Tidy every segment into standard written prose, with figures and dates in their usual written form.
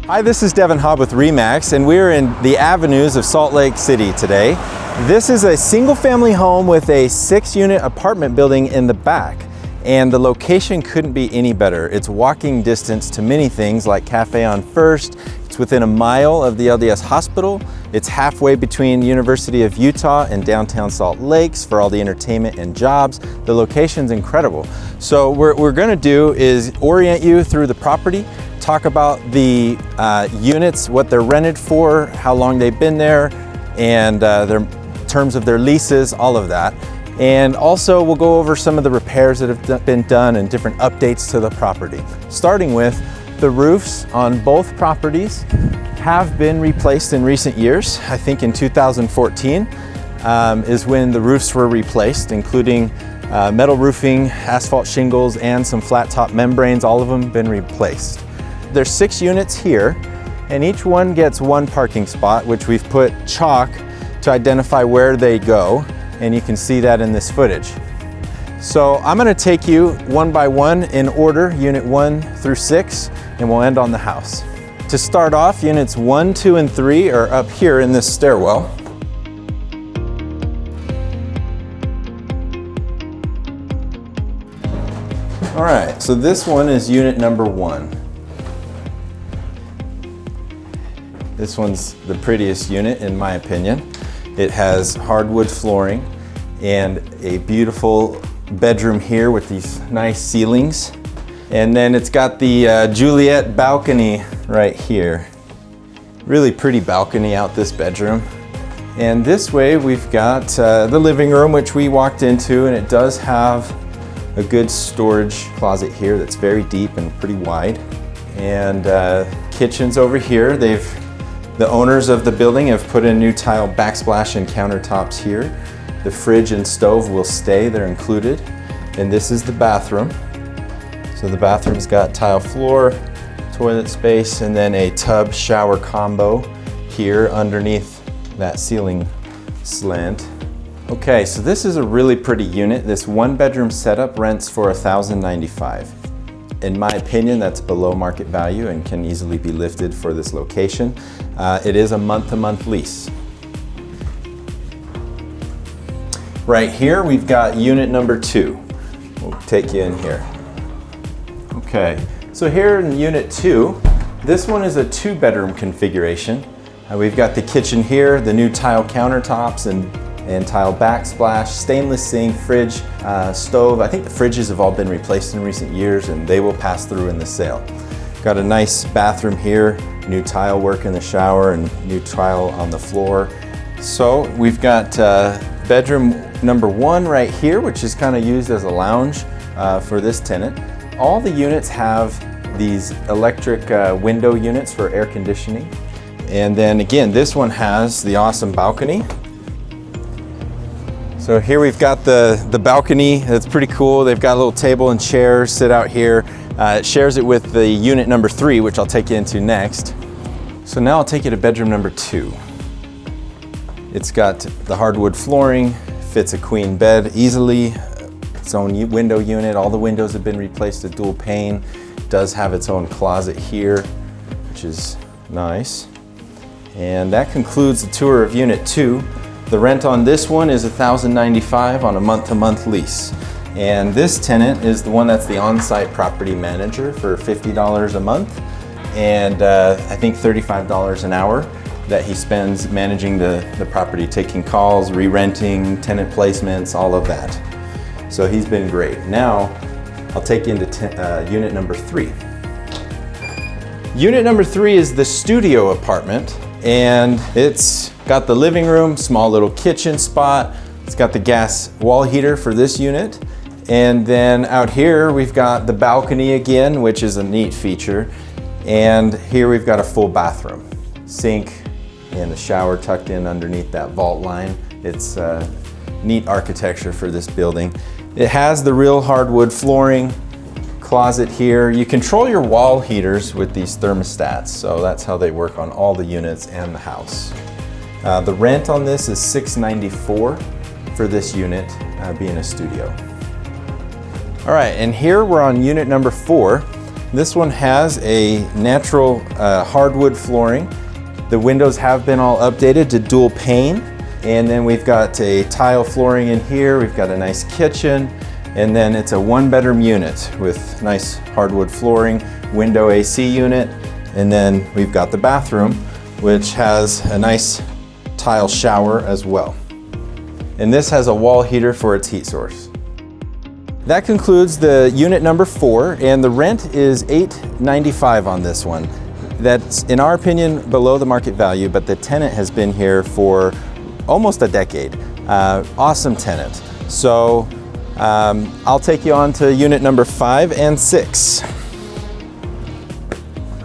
Hi, this is Devin Hobb with RE/MAX, and we're in the avenues of Salt Lake City today. This is a single-family home with a 6-unit apartment building in the back, and the location couldn't be any better. It's walking distance to many things like Cafe on First. It's within a mile of the LDS Hospital. It's halfway between University of Utah and downtown Salt Lakes for all the entertainment and jobs. The location's incredible. So what we're gonna do is orient you through the property, talk about the units, what they're rented for, how long they've been there, and their terms of their leases, all of that. And also we'll go over some of the repairs that have been done and different updates to the property. Starting with the roofs on both properties have been replaced in recent years. I think in 2014 is when the roofs were replaced, including metal roofing, asphalt shingles, and some flat top membranes. All of them been replaced. There's 6 units here, and each one gets 1 parking spot, which we've put chalk to identify where they go, and you can see that in this footage. So I'm gonna take you one by one in order, unit 1 through 6, and we'll end on the house. To start off, units 1, 2, and 3 are up here in this stairwell. All right, so this one is unit number 1. This one's the prettiest unit in my opinion. It has hardwood flooring and a beautiful bedroom here with these nice ceilings. And then it's got the Juliet balcony right here. Really pretty balcony out this bedroom. And this way we've got the living room, which we walked into, and it does have a good storage closet here that's very deep and pretty wide. And kitchen's over here. The owners of the building have put in new tile backsplash and countertops here. The fridge and stove will stay, they're included. And this is the bathroom. So the bathroom's got tile floor, toilet space, and then a tub shower combo here underneath that ceiling slant. Okay, so this is a really pretty unit. This 1-bedroom setup rents for $1,095. In my opinion, that's below market value and can easily be lifted for this location. It is a month-to-month lease. Right here, we've got unit number 2. We'll take you in here. Okay, so here in unit 2, this one is a 2-bedroom configuration. We've got the kitchen here, the new tile countertops and tile backsplash, stainless sink, fridge, stove. I think the fridges have all been replaced in recent years and they will pass through in the sale. Got a nice bathroom here, new tile work in the shower and new tile on the floor. So we've got bedroom number 1 right here, which is kind of used as a lounge for this tenant. All the units have these electric window units for air conditioning. And then again, this one has the awesome balcony. So here we've got the balcony. That's pretty cool. They've got a little table and chairs sit out here. It shares it with the unit number 3, which I'll take you into next. So now I'll take you to bedroom number 2. It's got the hardwood flooring, fits a queen bed easily, its own window unit. All the windows have been replaced to dual pane. It does have its own closet here, which is nice. And that concludes the tour of unit 2. The rent on this one is $1,095 on a month-to-month lease. And this tenant is the one that's the on-site property manager for $50 a month and I think $35 an hour that he spends managing the property, taking calls, re-renting, tenant placements, all of that. So he's been great. Now I'll take you into unit number 3. Unit number 3 is the studio apartment, and it's got the living room, small little kitchen spot. It's got the gas wall heater for this unit. And then out here, we've got the balcony again, which is a neat feature. And here we've got a full bathroom, sink, and the shower tucked in underneath that vault line. It's neat architecture for this building. It has the real hardwood flooring, closet here. You control your wall heaters with these thermostats, so that's how they work on all the units and the house. The rent on this is $694 for this unit being a studio. All right, and here we're on unit number 4. This one has a natural hardwood flooring. The windows have been all updated to dual pane. And then we've got a tile flooring in here. We've got a nice kitchen. And then it's a 1-bedroom unit with nice hardwood flooring, window AC unit. And then we've got the bathroom, which has a nice tile shower as well. And this has a wall heater for its heat source. That concludes the unit number 4, and the rent is $895 on this one. That's, in our opinion, below the market value, but the tenant has been here for almost a decade. Awesome tenant. So I'll take you on to unit number 5 and 6.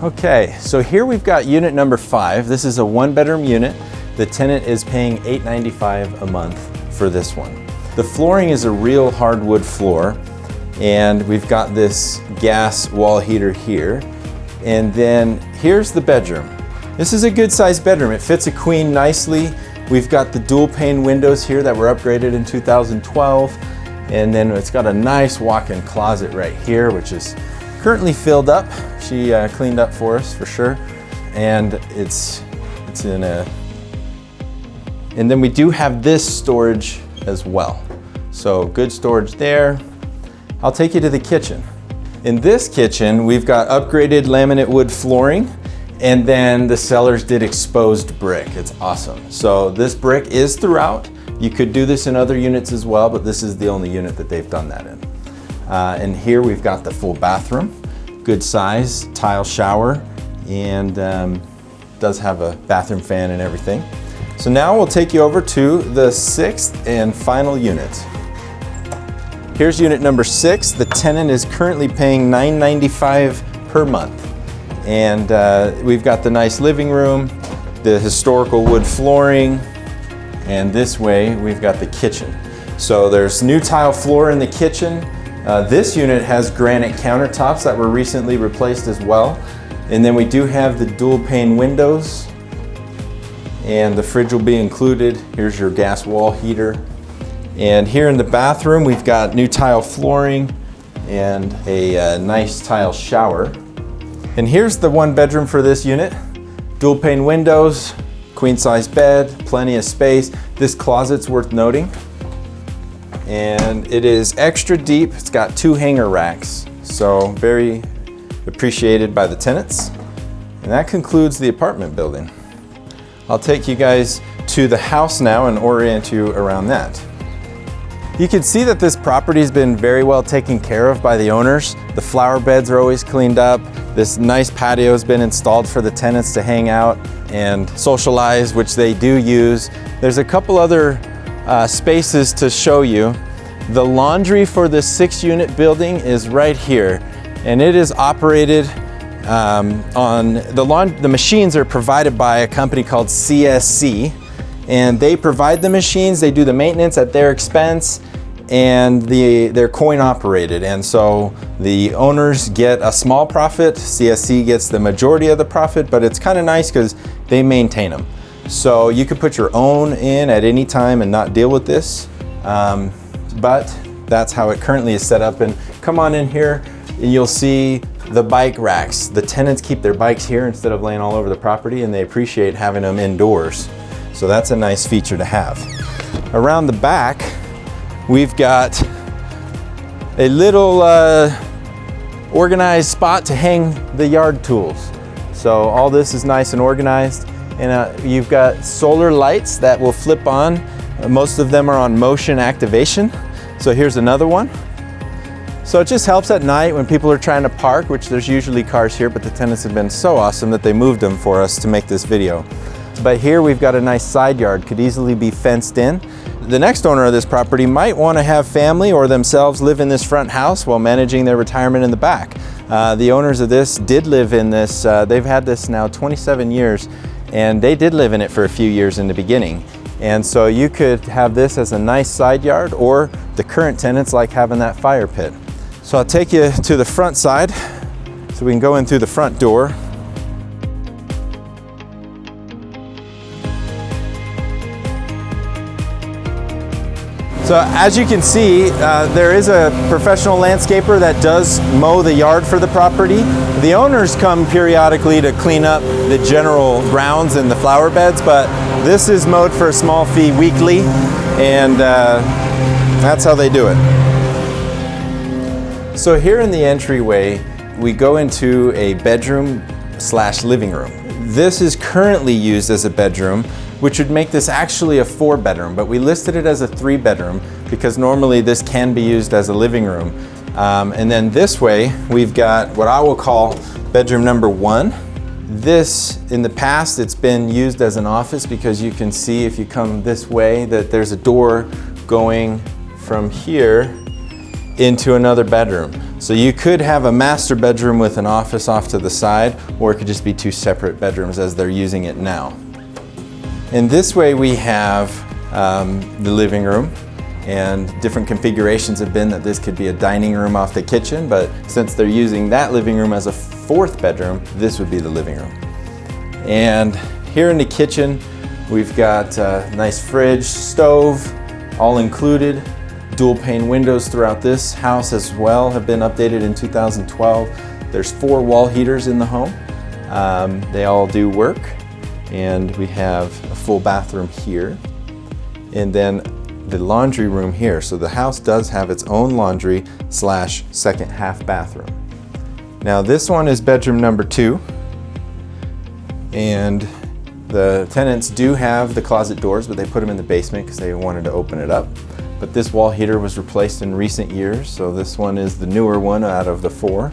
Okay, so here we've got unit number 5. This is a 1-bedroom unit. The tenant is paying $895 a month for this one. The flooring is a real hardwood floor, and we've got this gas wall heater here. And then here's the bedroom. This is a good sized bedroom. It fits a queen nicely. We've got the dual pane windows here that were upgraded in 2012. And then it's got a nice walk-in closet right here, which is currently filled up. She cleaned up for us for sure. And it's in a, and then we do have this storage as well. So good storage there. I'll take you to the kitchen. In this kitchen, we've got upgraded laminate wood flooring, and then the sellers did exposed brick. It's awesome. So this brick is throughout. You could do this in other units as well, but this is the only unit that they've done that in. And here we've got the full bathroom, good size, tile shower, and does have a bathroom fan and everything. So now we'll take you over to the 6th and final unit. Here's unit number 6. The tenant is currently paying $995 per month. And we've got the nice living room, the historical wood flooring, and this way we've got the kitchen. So there's new tile floor in the kitchen. This unit has granite countertops that were recently replaced as well. And then we do have the dual pane windows, and the fridge will be included. Here's your gas wall heater. And here in the bathroom, we've got new tile flooring and a nice tile shower. And here's the 1-bedroom for this unit. Dual pane windows, queen size bed, plenty of space. This closet's worth noting. And it is extra deep. It's got 2 hanger racks. So very appreciated by the tenants. And that concludes the apartment building. I'll take you guys to the house now and orient you around that. You can see that this property has been very well taken care of by the owners. The flower beds are always cleaned up. This nice patio has been installed for the tenants to hang out and socialize, which they do use. There's a couple other spaces to show you. The laundry for the 6-unit building is right here, and it is operated on the machines are provided by a company called CSC, and they provide the machines. They do the maintenance at their expense, and they're coin operated, and so the owners get a small profit. CSC gets the majority of the profit, but it's kind of nice because they maintain them. So you could put your own in at any time and not deal with this, but that's how it currently is set up. And come on in here and you'll see the bike racks. The tenants keep their bikes here instead of laying all over the property, and they appreciate having them indoors. So that's a nice feature to have. Around the back, we've got a little organized spot to hang the yard tools. So all this is nice and organized. And you've got solar lights that will flip on. Most of them are on motion activation. So here's another one. So it just helps at night when people are trying to park, which there's usually cars here, but the tenants have been so awesome that they moved them for us to make this video. But here we've got a nice side yard, could easily be fenced in. The next owner of this property might want to have family or themselves live in this front house while managing their retirement in the back. The owners of this did live in this. They've had this now 27 years, and they did live in it for a few years in the beginning. And so you could have this as a nice side yard, or the current tenants like having that fire pit. So I'll take you to the front side so we can go in through the front door. So as you can see, there is a professional landscaper that does mow the yard for the property. The owners come periodically to clean up the general grounds and the flower beds, but this is mowed for a small fee weekly, and that's how they do it. So here in the entryway, we go into a bedroom / living room. This is currently used as a bedroom, which would make this actually a 4-bedroom, but we listed it as a 3-bedroom because normally this can be used as a living room. And then this way, we've got what I will call bedroom number 1. This, in the past, it's been used as an office because you can see if you come this way that there's a door going from here into another bedroom. So you could have a master bedroom with an office off to the side, or it could just be 2 separate bedrooms as they're using it now. And this way we have the living room, and different configurations have been that this could be a dining room off the kitchen, but since they're using that living room as a 4th bedroom, this would be the living room. And here in the kitchen, we've got a nice fridge, stove, all included. Dual pane windows throughout this house as well have been updated in 2012. There's 4 wall heaters in the home. They all do work. And we have a full bathroom here, and then the laundry room here. So the house does have its own laundry / second half bathroom. Now this one is bedroom number 2, and the tenants do have the closet doors, but they put them in the basement because they wanted to open it up. But this wall heater was replaced in recent years, so this one is the newer one out of the 4.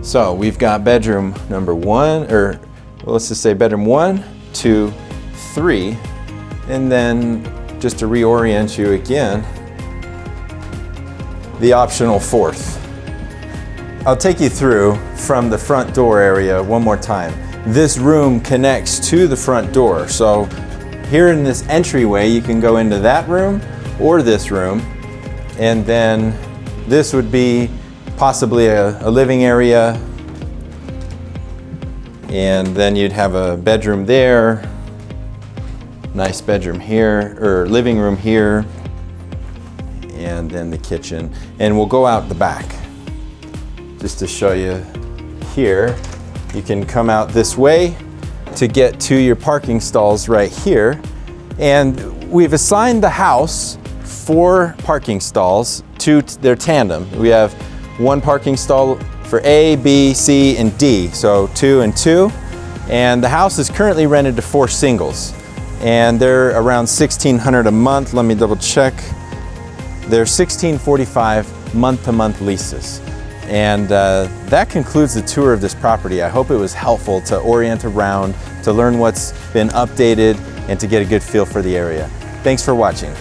So we've got bedroom number 1, or let's just say bedroom 1, 2, 3, and then just to reorient you again, the optional 4th. I'll take you through from the front door area one more time. This room connects to the front door. So here in this entryway, you can go into that room or this room, and then this would be possibly a living area. And then you'd have a bedroom there, nice bedroom here, or living room here, and then the kitchen. And we'll go out the back just to show you here. You can come out this way to get to your parking stalls right here. And we've assigned the house 4 parking stalls to their tandem. We have 1 parking stall for A, B, C, and D, so 2 and 2. And the house is currently rented to 4 singles, and they're around $1,600 a month. Let me double check. They're $1,645 month-to-month leases. And that concludes the tour of this property. I hope it was helpful to orient around, to learn what's been updated, and to get a good feel for the area. Thanks for watching.